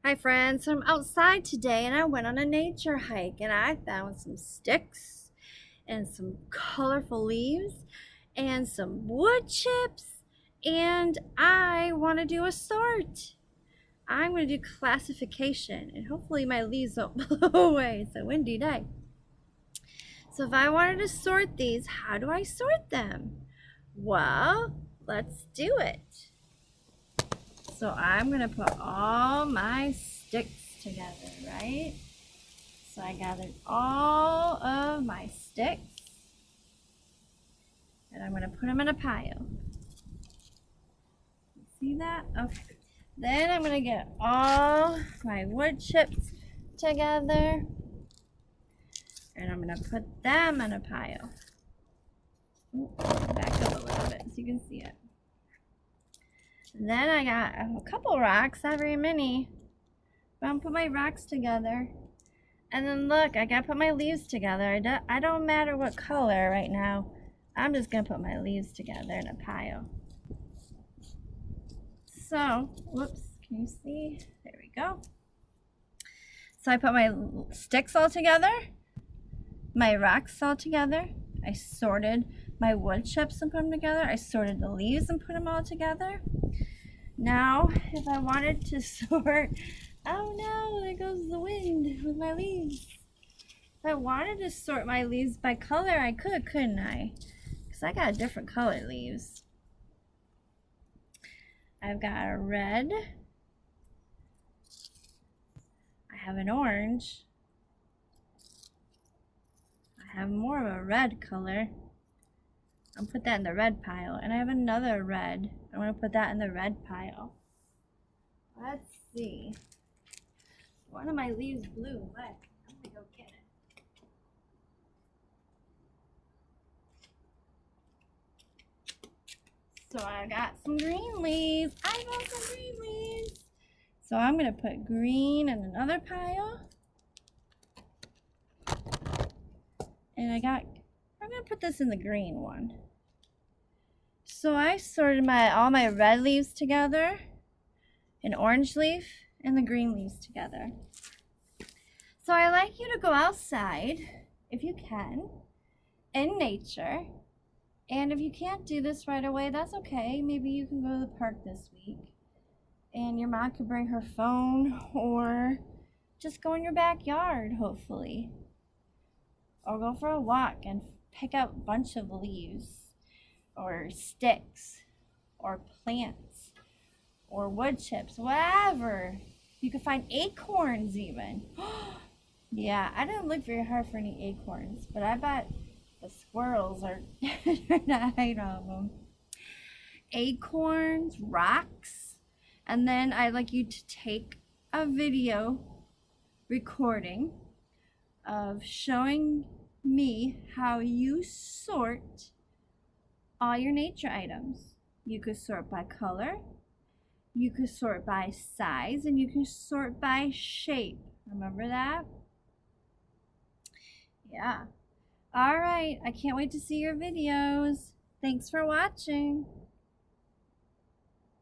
Hi friends, so I'm outside today and I went on a nature hike and I found some sticks and some colorful leaves and some wood chips and I want to do a sort. I'm going to do classification and hopefully my leaves don't blow away. It's a windy day. So if I wanted to sort these, how do I sort them? Well, let's do it. So I'm going to put all my sticks together, right? So I gathered all of my sticks and I'm going to put them in a pile. See that? Okay. Then I'm going to get all my wood chips together and I'm going to put them in a pile. Ooh, back up a little bit so you can see it. Then I got a couple rocks, not very many. But I'm going to put my rocks together. And then look, I gotta put my leaves together. I don't matter what color right now. I'm just gonna put my leaves together in a pile. So, whoops, can you see? There we go. So I put my sticks all together, my rocks all together. I sorted my wood chips and put them together. I sorted the leaves and put them all together. Now, if I wanted to sort, oh no, there goes the wind with my leaves. If I wanted to sort my leaves by color, I could, couldn't I? Because I got different colored leaves. I've got a red. I have an orange. I have more of a red color. I'll put that in the red pile. And I have another red. I want to put that in the red pile. Let's see. One of my leaves blew. Look, I'm going to go get it. So I got some green leaves. I got some green leaves. So I'm going to put green in another pile. And I'm going to put this in the green one. So I sorted all my red leaves together, an orange leaf, and the green leaves together. So I like you to go outside, if you can, in nature. And if you can't do this right away, that's okay. Maybe you can go to the park this week. And your mom could bring her phone or just go in your backyard, hopefully. Or go for a walk and pick up a bunch of leaves or sticks or plants or wood chips, whatever. You can find acorns even. Yeah, I didn't look very hard for any acorns, but I bet the squirrels are trying to hide on them. Acorns, rocks, and then I'd like you to take a video recording of showing me how you sort all your nature items. You could sort by color, you could sort by size, and you can sort by shape. Remember that? Yeah. All right, I can't wait to see your videos. Thanks for watching.